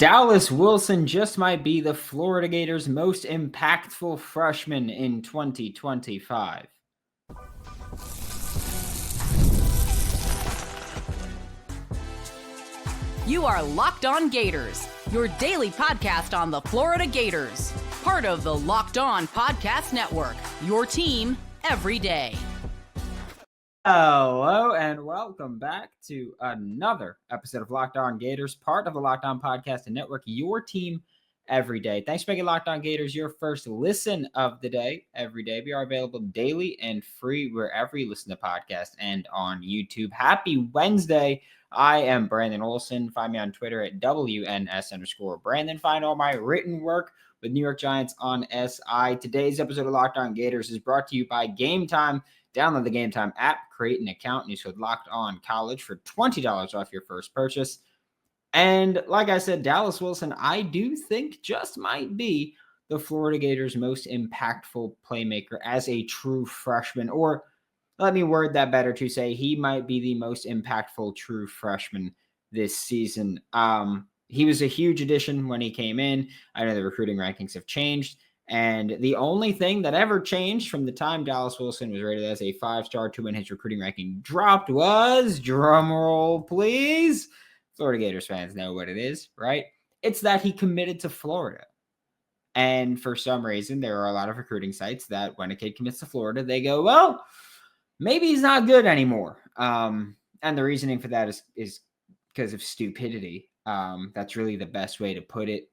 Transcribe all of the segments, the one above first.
Dallas Wilson just might be the Florida Gators' most impactful freshman in 2025. You are Locked On Gators, your daily podcast on the Florida Gators. Part of the Locked On Podcast Network, your team every day. Hello and welcome back to another episode of Locked On Gators, part of the Locked On Podcast Network, your team every day. Thanks for making Locked On Gators your first listen of the day every day. We are available daily and free wherever you listen to podcasts and on YouTube. Happy Wednesday. I am Brandon Olsen. Find me on Twitter at WNS_Brandon. Find all my written work with New York Giants on SI. Today's episode of Locked On Gators is brought to you by Game Time. Download the Game Time app, create an account, and use code Locked On College for $20 off your first purchase. And like I said, Dallas Wilson, I do think just might be the Florida Gators' most impactful playmaker as a true freshman, or let me word that better to say he might be the most impactful true freshman this season. He was a huge addition when he came in. I know the recruiting rankings have changed. And the only thing that ever changed from the time Dallas Wilson was rated as a 5-star to when his recruiting ranking dropped was, drumroll please, Florida Gators fans know what it is, right? It's that he committed to Florida. And for some reason, there are a lot of recruiting sites that when a kid commits to Florida, they go, well, maybe he's not good anymore. And the reasoning for that is because of stupidity. That's really the best way to put it.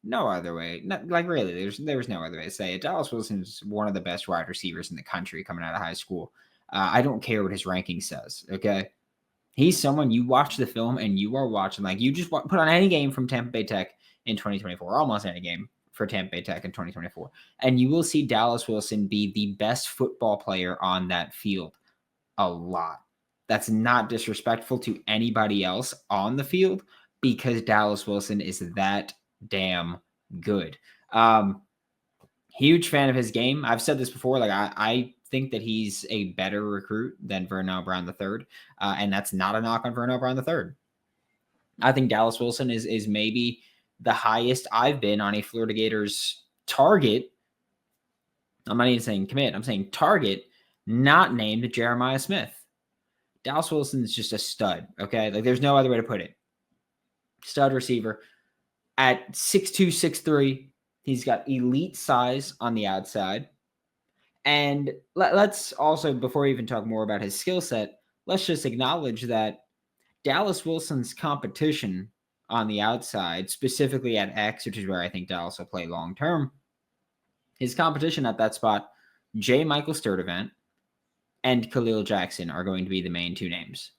No other way. Really, there's no other way to say it. Dallas Wilson is one of the best wide receivers in the country coming out of high school. I don't care what his ranking says, okay? He's someone you watch the film and you are watching. Like, you just put on any game from Tampa Bay Tech in 2024, almost any game for Tampa Bay Tech in 2024, and you will see Dallas Wilson be the best football player on that field a lot. That's not disrespectful to anybody else on the field because Dallas Wilson is that damn good. Huge fan of his game. I've said this before. Like I think that he's a better recruit than Vernell Brown III, and that's not a knock on Vernell Brown III. I think Dallas Wilson is maybe the highest I've been on a Florida Gators target. I'm not even saying commit. I'm saying target, not named Jeremiah Smith. Dallas Wilson is just a stud. Okay, like there's no other way to put it. Stud receiver. At 6'2", 6'3", he's got elite size on the outside. And let's also, before we even talk more about his skill set, let's just acknowledge that Dallas Wilson's competition on the outside, specifically at X, which is where I think Dallas will play long-term, his competition at that spot, J. Michael Sturdivant and Khalil Jackson are going to be the main two names.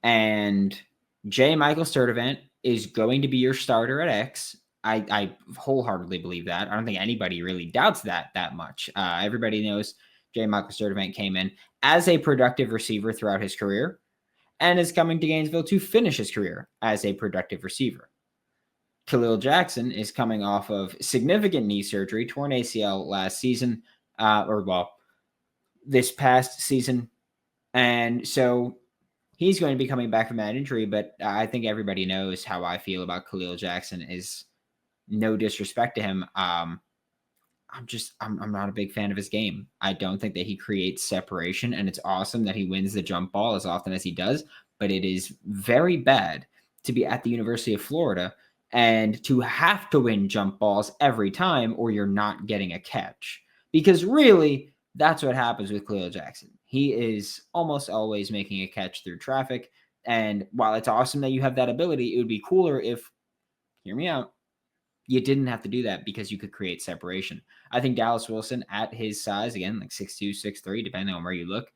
And J. Michael Sturdivant is going to be your starter at X. I wholeheartedly believe that. I don't think anybody really doubts that much. Everybody knows J. Michael Sturdivant came in as a productive receiver throughout his career and is coming to Gainesville to finish his career as a productive receiver. Khalil Jackson is coming off of significant knee surgery, torn ACL last season, this past season. And so he's going to be coming back from that injury, but I think everybody knows how I feel about Khalil Jackson. Is no disrespect to him. I'm not a big fan of his game. I don't think that he creates separation, and it's awesome that he wins the jump ball as often as he does, but it is very bad to be at the University of Florida and to have to win jump balls every time or you're not getting a catch. Because really, that's what happens with Khalil Jackson. He is almost always making a catch through traffic. And while it's awesome that you have that ability, it would be cooler if, hear me out, you didn't have to do that because you could create separation. I think Dallas Wilson at his size, again, like 6'2", 6'3", depending on where you look,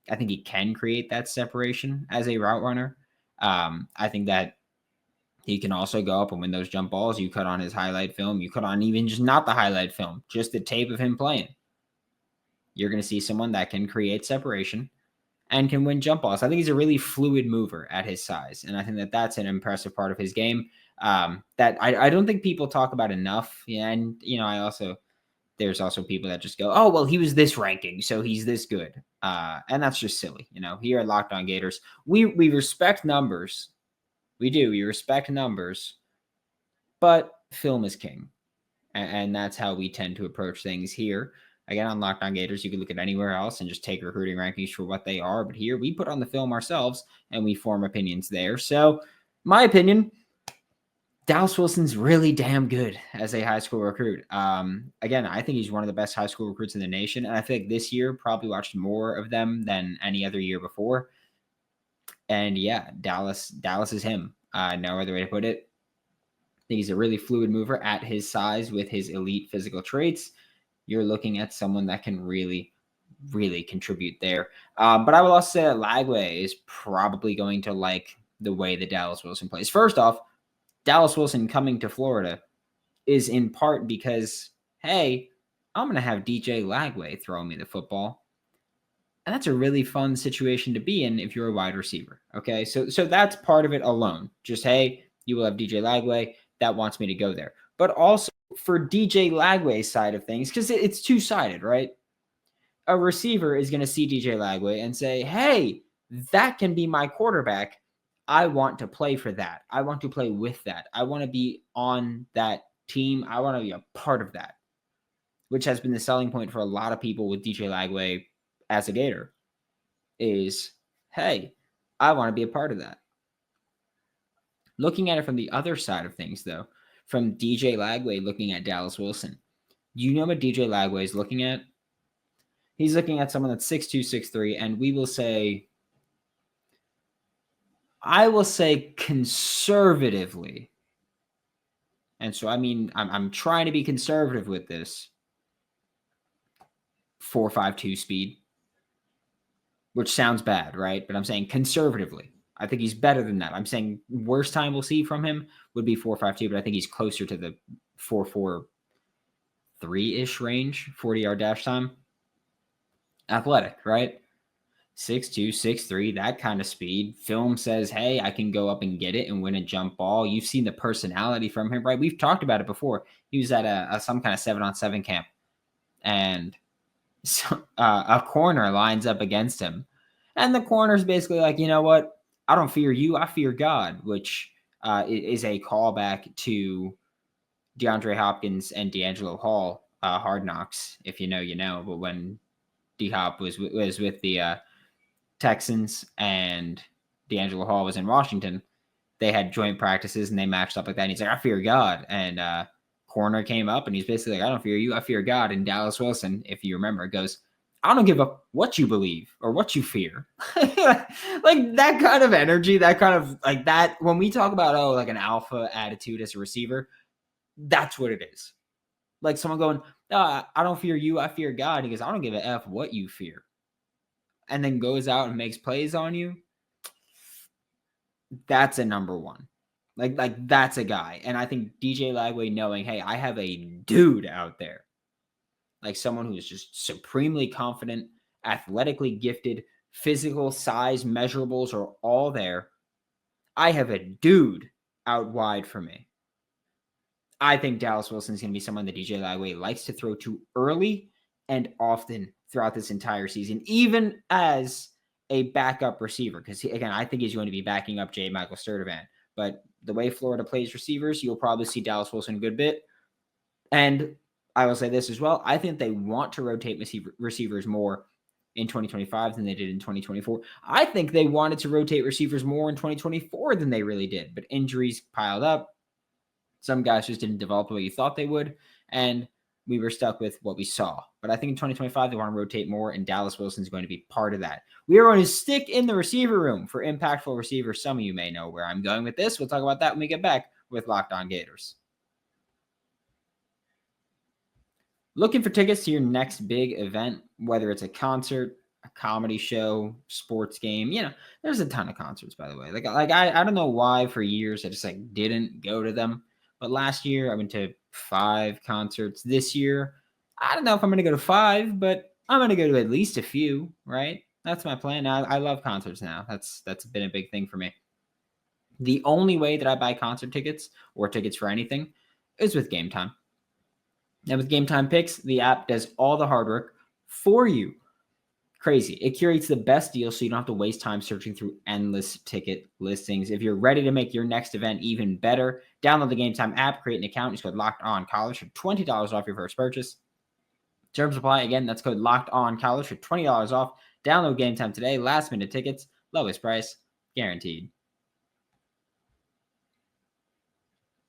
I think he can create that separation as a route runner. I think that he can also go up and win those jump balls. You cut on his highlight film. You cut on even just not the highlight film, just the tape of him playing. You're going to see someone that can create separation and can win jump balls. I think he's a really fluid mover at his size, and I think that that's an impressive part of his game that I don't think people talk about enough. Yeah, and there's also people that just go, oh, well, he was this ranking, so he's this good, and that's just silly. Here at Locked On Gators, we respect numbers, We do. We respect numbers, but film is king. And that's how we tend to approach things here. Again, on Locked On Gators, you can look at anywhere else and just take recruiting rankings for what they are. But here we put on the film ourselves and we form opinions there. So my opinion, Dallas Wilson's really damn good as a high school recruit. Again, I think he's one of the best high school recruits in the nation. And I think this year probably watched more of them than any other year before. And yeah, Dallas is him. No other way to put it. He's a really fluid mover at his size with his elite physical traits. You're looking at someone that can really, really contribute there. But I will also say that Lagway is probably going to like the way that Dallas Wilson plays. First off, Dallas Wilson coming to Florida is in part because, hey, I'm going to have DJ Lagway throwing me the football. And that's a really fun situation to be in if you're a wide receiver. Okay, so that's part of it alone. Just, hey, you will have DJ Lagway that wants me to go there. But also for DJ Lagway's side of things, because it's two-sided, right? A receiver is going to see DJ Lagway and say, hey, that can be my quarterback. I want to play for that. I want to play with that. I want to be on that team. I want to be a part of that, which has been the selling point for a lot of people with DJ Lagway as a Gator is, hey, I want to be a part of that. Looking at it from the other side of things, though, from DJ Lagway looking at Dallas Wilson, do you know what DJ Lagway is looking at? He's looking at someone that's 6'2", 6'3", and I will say conservatively, and so I mean, I'm trying to be conservative with this, 4.52 speed, which sounds bad, right? But I'm saying conservatively. I think he's better than that. I'm saying worst time we'll see from him would be 4.52, but I think he's closer to the 4.43-ish range, 40-yard dash time. Athletic, right? 6'2", 6'3", that kind of speed. Film says, hey, I can go up and get it and win a jump ball. You've seen the personality from him, right? We've talked about it before. He was at some kind of 7-on-7 camp, and so, a corner lines up against him. And the corner's basically like, you know what? I don't fear you. I fear God, which is a callback to DeAndre Hopkins and D'Angelo Hall, Hard Knocks. If you know, you know. But when D-Hop was with the Texans and D'Angelo Hall was in Washington, they had joint practices and they matched up like that. And he's like, I fear God. And corner came up and he's basically like, I don't fear you. I fear God. And Dallas Wilson, if you remember, goes, I don't give up what you believe or what you fear. Like that kind of energy, that kind of like that. When we talk about, like an alpha attitude as a receiver, that's what it is. Like someone going, I don't fear you. I fear God. He goes, I don't give a F what you fear. And then goes out and makes plays on you. That's a number one. Like that's a guy. And I think DJ Lagway knowing, hey, I have a dude out there. Like someone who is just supremely confident, athletically gifted, physical size measurables are all there. I have a dude out wide for me. I think Dallas Wilson is going to be someone that DJ Lagway likes to throw to early and often throughout this entire season, even as a backup receiver. Because, again, I think he's going to be backing up J. Michael Sturdivant. But the way Florida plays receivers, you'll probably see Dallas Wilson a good bit. And I will say this as well. I think they want to rotate receivers more in 2025 than they did in 2024. I think they wanted to rotate receivers more in 2024 than they really did. But injuries piled up. Some guys just didn't develop the way you thought they would. And we were stuck with what we saw. But I think in 2025, they want to rotate more, and Dallas Wilson is going to be part of that. We are going to stick in the receiver room for impactful receivers. Some of you may know where I'm going with this. We'll talk about that when we get back with Locked On Gators. Looking for tickets to your next big event, whether it's a concert, a comedy show, sports game, there's a ton of concerts, by the way. Like I don't know why for years I just didn't go to them. But last year I went to 5 concerts. This year, I don't know if I'm going to go to 5, but I'm going to go to at least a few, right? That's my plan. I love concerts now. That's been a big thing for me. The only way that I buy concert tickets or tickets for anything is with Game Time. And with Game Time Picks, the app does all the hard work for you. Crazy. It curates the best deals so you don't have to waste time searching through endless ticket listings. If you're ready to make your next event even better, download the Game Time app, create an account, use code LOCKEDONCollege for $20 off your first purchase. Terms apply. Again, that's code LOCKEDONCollege for $20 off. Download Game Time today. Last minute tickets, lowest price, guaranteed.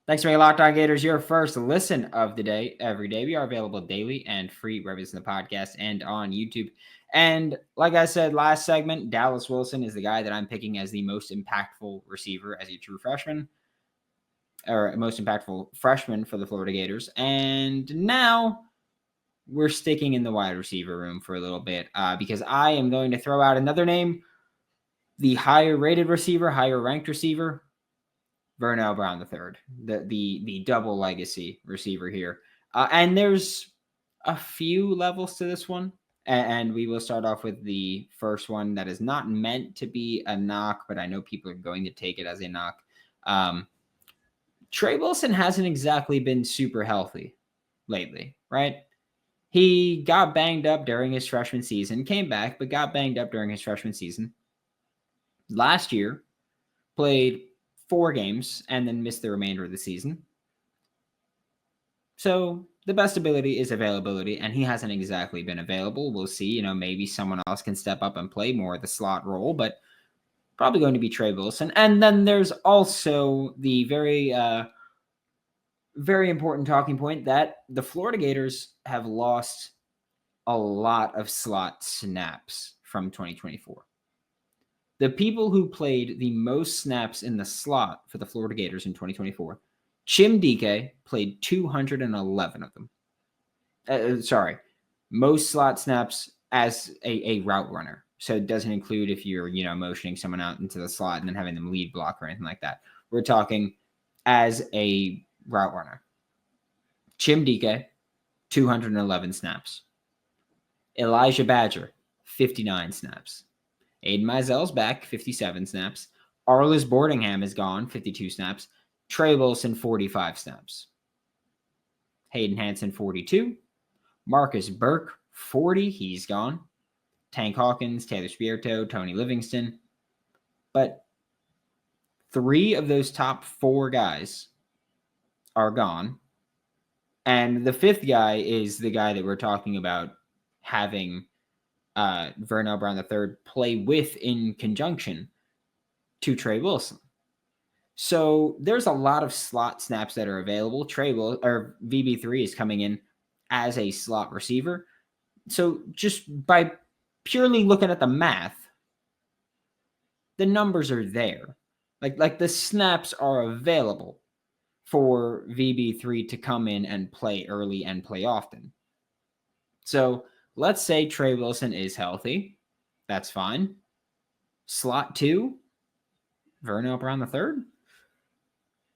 Thanks for making Locked On Gators your first listen of the day every day. We are available daily and free wherever it's in the podcast and on YouTube. And like I said last segment, Dallas Wilson is the guy that I'm picking as the most impactful receiver as a true freshman, or most impactful freshman for the Florida Gators. And now we're sticking in the wide receiver room for a little bit because I am going to throw out another name, the higher rated receiver, higher ranked receiver, Vernell Brown III, the double legacy receiver here. And there's a few levels to this one. And we will start off with the first one that is not meant to be a knock, but I know people are going to take it as a knock. Trey Wilson hasn't exactly been super healthy lately, right? He got banged up during his freshman season, came back, but got banged up during his freshman season. Last year, played 4 games and then missed the remainder of the season. So the best ability is availability, and he hasn't exactly been available. We'll see. Maybe someone else can step up and play more of the slot role, but probably going to be Trey Wilson. And then there's also the very, very important talking point that the Florida Gators have lost a lot of slot snaps from 2024. The people who played the most snaps in the slot for the Florida Gators in 2024, Chim DK played 211 of them. Most slot snaps as a route runner. So it doesn't include if you're, motioning someone out into the slot and then having them lead block or anything like that. We're talking as a route runner. Chim DK, 211 snaps. Elijah Badger, 59 snaps. Aiden Mizell's back, 57 snaps. Arliss Boardingham is gone, 52 snaps. Trey Wilson, 45 snaps. Hayden Hansen, 42. Marcus Burke, 40. He's gone. Tank Hawkins, Taylor Spirito, Tony Livingston. But 3 of those top 4 guys are gone. And the 5th guy is the guy that we're talking about having Vernell Brown III play with in conjunction to Trey Wilson. So there's a lot of slot snaps that are available. VB3 is coming in as a slot receiver. So just by purely looking at the math, the numbers are there. Like the snaps are available for VB3 to come in and play early and play often. So let's say Trey Wilson is healthy. That's fine. Slot 2, Vernell Brown III.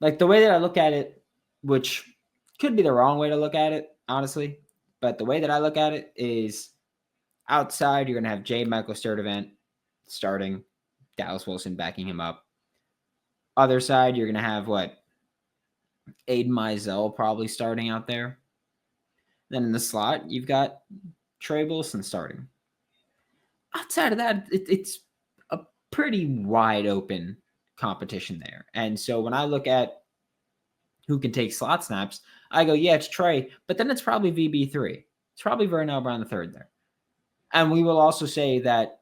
Like the way that I look at it, which could be the wrong way to look at it, honestly, but the way that I look at it is outside, you're going to have J. Michael Sturdivant starting, Dallas Wilson backing him up. Other side, you're going to have Aiden Mizell probably starting out there. Then in the slot, you've got Trey Wilson starting. Outside of that, it's a pretty wide open competition there. And so when I look at who can take slot snaps, I go, yeah, it's Trey, but then it's probably VB3. It's probably Vernell Brown III there. And we will also say that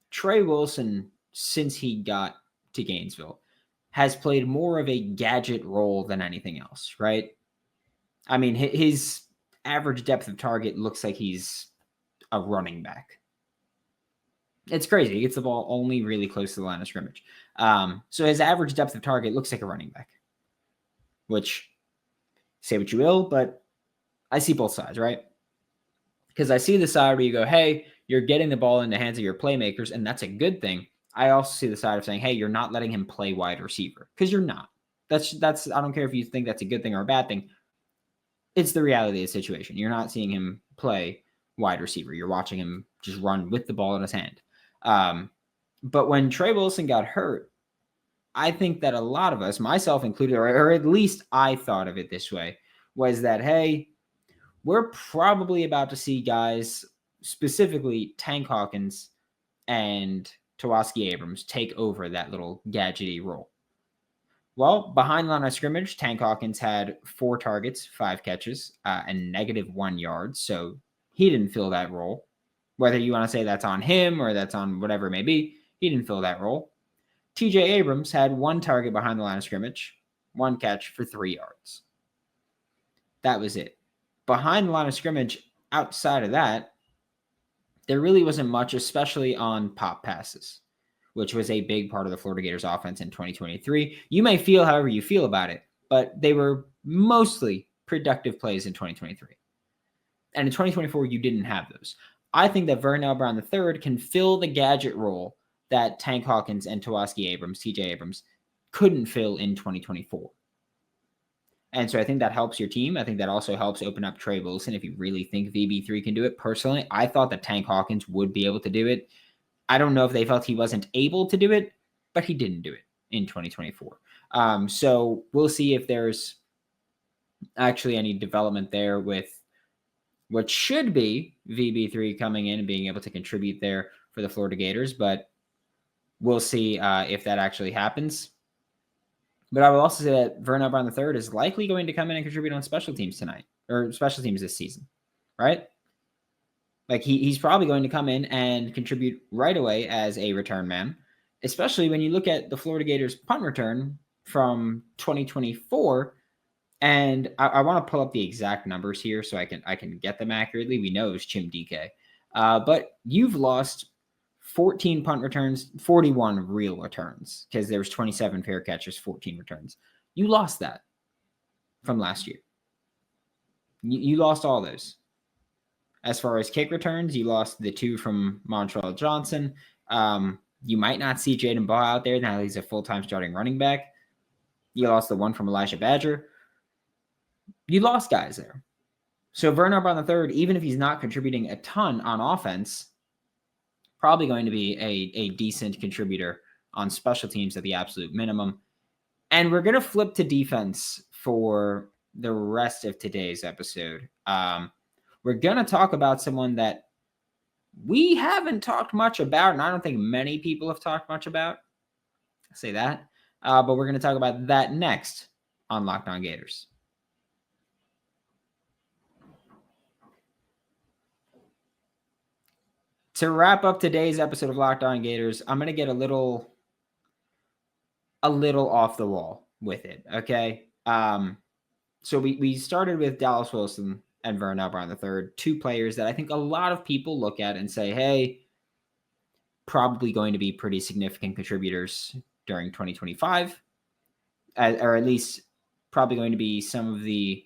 Trey Wilson, since he got to Gainesville, has played more of a gadget role than anything else, right? I mean, his average depth of target looks like he's a running back. It's crazy. He gets the ball only really close to the line of scrimmage. So his average depth of target looks like a running back, which, say what you will, but I see both sides, right? Because I see the side where you go, hey, you're getting the ball in the hands of your playmakers, and that's a good thing. I also see the side of saying, hey, you're not letting him play wide receiver, because you're not. That's I don't care if you think that's a good thing or a bad thing. It's the reality of the situation. You're not seeing him play wide receiver. You're watching him just run with the ball in his hand. But when Trey Wilson got hurt, I think that a lot of us, myself included, or at least I thought of it this way, was that, hey, we're probably about to see guys specifically Tank Hawkins and Tawaski Abrams take over that little gadgety role. Well, behind the line of scrimmage, Tank Hawkins had 4 targets, 5 catches, and -1 yard. So he didn't fill that role. Whether you want to say that's on him or that's on whatever it may be, he didn't fill that role. TJ Abrams had 1 target behind the line of scrimmage, 1 catch for 3 yards. That was it. Behind the line of scrimmage, outside of that, there really wasn't much, especially on pop passes, which was a big part of the Florida Gators offense in 2023. You may feel however you feel about it, but they were mostly productive plays in 2023. And in 2024, you didn't have those. I think that Vernell Brown III can fill the gadget role that Tank Hawkins and Tawaski Abrams, TJ Abrams, couldn't fill in 2024. And so I think that helps your team. I think that also helps open up Trey Wilson if you really think VB3 can do it. Personally, I thought that Tank Hawkins would be able to do it. I don't know if they felt he wasn't able to do it, but he didn't do it in 2024. So we'll see if there's actually any development there with what should be VB3 coming in and being able to contribute there for the Florida Gators, but we'll see if that actually happens. But I will also say that Vernell Brown III is likely going to come in and contribute on special teams tonight, or special teams this season, right? Like he's probably going to come in and contribute right away as a return man, especially when you look at the Florida Gators punt return from 2024. And I want to pull up the exact numbers here so I can get them accurately. We know it was Chim DK. But you've lost 14 punt returns, 41 real returns, because there was 27 fair catches, 14 returns. You lost that from last year. You lost all those. As far as kick returns, you lost the 2 from Montreal Johnson. You might not see Jaden Baugh out there now he's a full-time starting running back. You lost the 1 from Elijah Badger. You lost guys there. So Vernell Brown III, even if he's not contributing a ton on offense, probably going to be a decent contributor on special teams at the absolute minimum. And we're going to flip to defense for the rest of today's episode. We're going to talk about someone that we haven't talked much about, and I don't think many people have talked much about. I'll say that. But we're going to talk about that next on Locked On Gators. To wrap up today's episode of Locked On Gators, I'm going to get a little off the wall with it, okay? So we started with Dallas Wilson and Vernell Brown III, 2 players that I think a lot of people look at and say, hey, probably going to be pretty significant contributors during 2025, or at least probably going to be some of the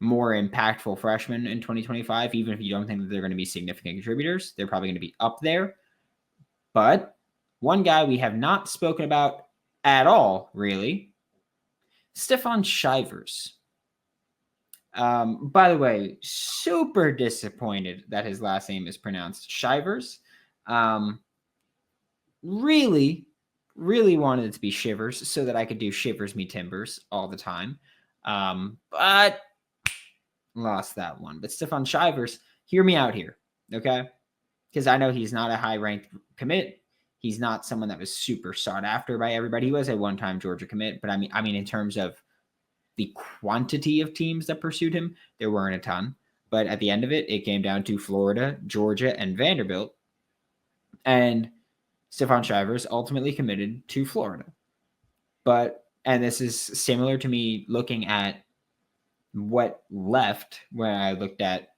more impactful freshmen in 2025, even if you don't think that they're going to be significant contributors. They're probably going to be up there. But one guy we have not spoken about at all, really, Stefon Shivers. By the way, super disappointed that his last name is pronounced Shivers. Really wanted it to be Shivers so that I could do Shivers Me Timbers all the time. But lost that one. But Stephon Shivers, hear me out here, okay? Because I know he's not a high-ranked commit. He's not someone that was super sought after by everybody. He was a one-time Georgia commit, but I mean, in terms of the quantity of teams that pursued him, there weren't a ton. But at the end of it, it came down to Florida, Georgia, and Vanderbilt. And Stephon Shivers ultimately committed to Florida. And this is similar to me looking at what left when I looked at,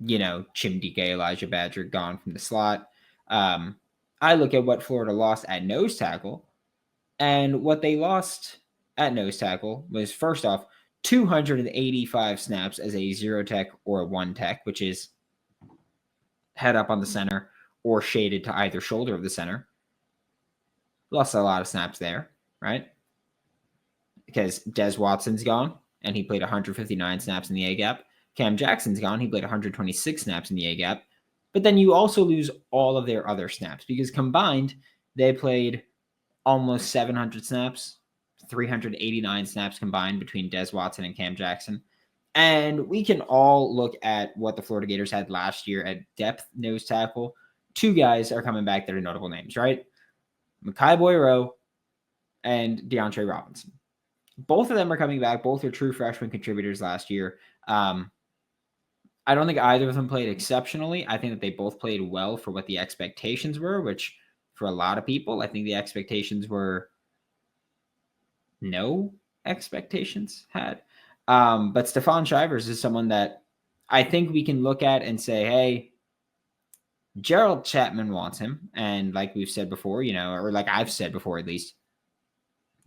Chim DK, Elijah Badger gone from the slot. I look at what Florida lost at nose tackle, and what they lost at nose tackle was, first off, 285 snaps as a 0 tech or a 1 tech, which is head up on the center or shaded to either shoulder of the center. Lost a lot of snaps there, right? Because Des Watson's gone, and he played 159 snaps in the A-gap. Cam Jackson's gone. He played 126 snaps in the A-gap. But then you also lose all of their other snaps, because combined, they played almost 700 snaps, 389 snaps combined between Des Watson and Cam Jackson. And we can all look at what the Florida Gators had last year at depth nose tackle. Two guys are coming back that are notable names, right? Mekhi Boyero and DeAndre Robinson. Both of them are coming back. Both are true freshman contributors last year. I don't think either of them played exceptionally. I think that they both played well for what the expectations were, which for a lot of people, I think the expectations were no expectations had. But Stefan Shivers is someone that I think we can look at and say, hey, Gerald Chapman wants him. And like we've said before, or like I've said before at least,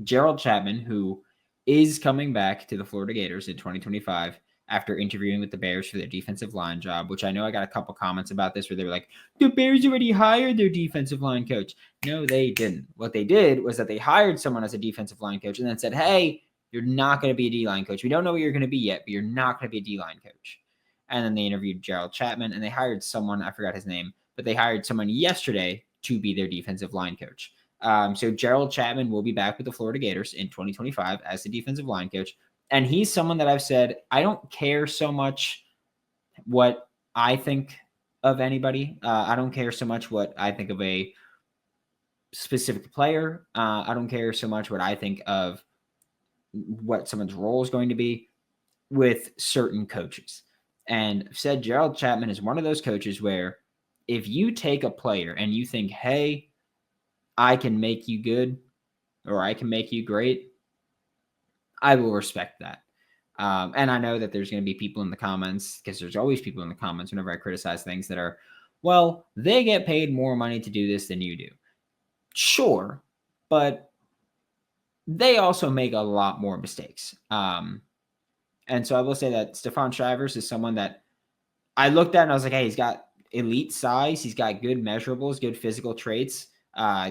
Gerald Chapman, who is coming back to the Florida Gators in 2025 after interviewing with the Bears for their defensive line job, which I know I got a couple comments about this where they were like, the Bears already hired their defensive line coach. No, they didn't. What they did was that they hired someone as a defensive line coach and then said, hey, you're not going to be a D-line coach. We don't know what you're going to be yet, but you're not going to be a D-line coach. And then they interviewed Gerald Chapman and they hired someone, I forgot his name, but they hired someone yesterday to be their defensive line coach. So Gerald Chapman will be back with the Florida Gators in 2025 as the defensive line coach. And he's someone that I've said, I don't care so much what I think of anybody. I don't care so much what I think of a specific player. I don't care so much what I think of what someone's role is going to be with certain coaches. And I've said Gerald Chapman is one of those coaches where if you take a player and you think, hey, I can make you good or I can make you great, I will respect that. And I know that there's going to be people in the comments, because there's always people in the comments whenever I criticize things that are, well, they get paid more money to do this than you do. Sure, but they also make a lot more mistakes. And so I will say that Stefan Shivers is someone that I looked at and I was like, hey, he's got elite size. He's got good measurables, good physical traits.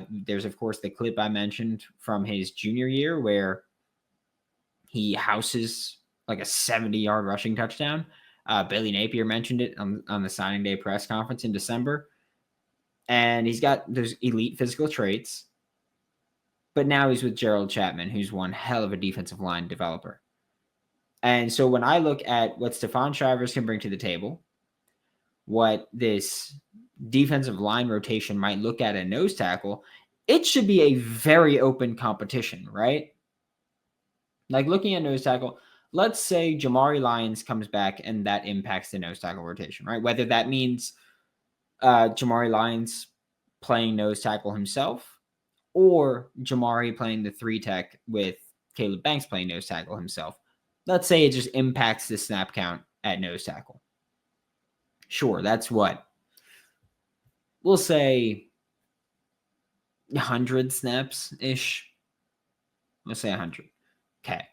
There's, of course, the clip I mentioned from his junior year where he houses like a 70-yard rushing touchdown. Billy Napier mentioned it on the signing day press conference in December. And he's got those elite physical traits. But now he's with Gerald Chapman, who's one hell of a defensive line developer. And so when I look at what Stefan Shivers can bring to the table, what this defensive line rotation might look at a nose tackle, it should be a very open competition, right? Like looking at nose tackle, let's say Jamari Lyons comes back and that impacts the nose tackle rotation, right? Whether that means Jamari Lyons playing nose tackle himself or Jamari playing the 3-tech with Caleb Banks playing nose tackle himself. Let's say it just impacts the snap count at nose tackle. Sure, that's what? We'll say 100 snaps-ish. Let's say 100. Okay.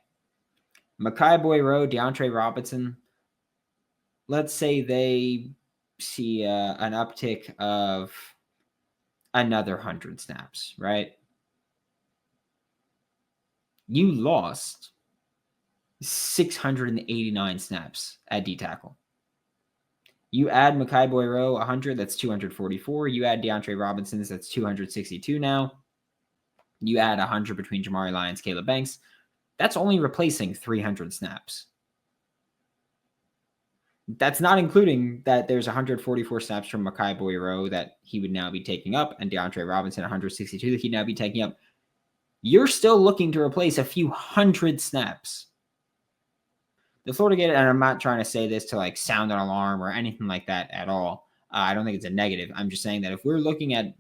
Mekhi Boyero, DeAndre Robinson, let's say they see an uptick of another 100 snaps, right? You lost 689 snaps at D-tackle. You add Mekhi Boyero 100, that's 244. You add DeAndre Robinson's, that's 262 now. You add 100 between Jamari Lyons, Caleb Banks. That's only replacing 300 snaps. That's not including that there's 144 snaps from Mekhi Boyero that he would now be taking up, and DeAndre Robinson 162 that he'd now be taking up. You're still looking to replace a few hundred snaps. The Florida Gators, and I'm not trying to say this to like sound an alarm or anything like that at all. I don't think it's a negative. I'm just saying that if we're looking at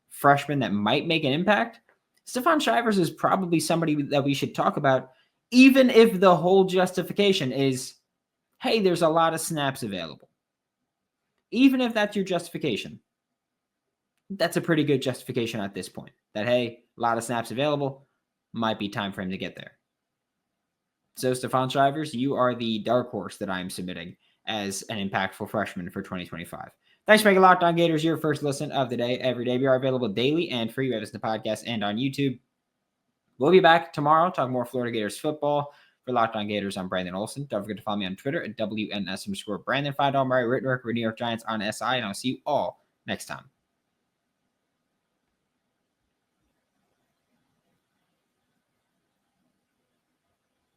freshmen that might make an impact, Stefan Shivers is probably somebody that we should talk about, even if the whole justification is, hey, there's a lot of snaps available. Even if that's your justification, that's a pretty good justification at this point. That, hey, a lot of snaps available, might be time for him to get there. So, Stefan Shivers, you are the dark horse that I'm submitting as an impactful freshman for 2025. Thanks for making Locked On Gators your first listen of the day every day. We are available daily and free. We have us in the podcast and on YouTube. We'll be back tomorrow talking more Florida Gators football. For Locked On Gators, I'm Brandon Olsen. Don't forget to follow me on Twitter at WNS_Brandon. Find all my written work for New York Giants on SI, and I'll see you all next time.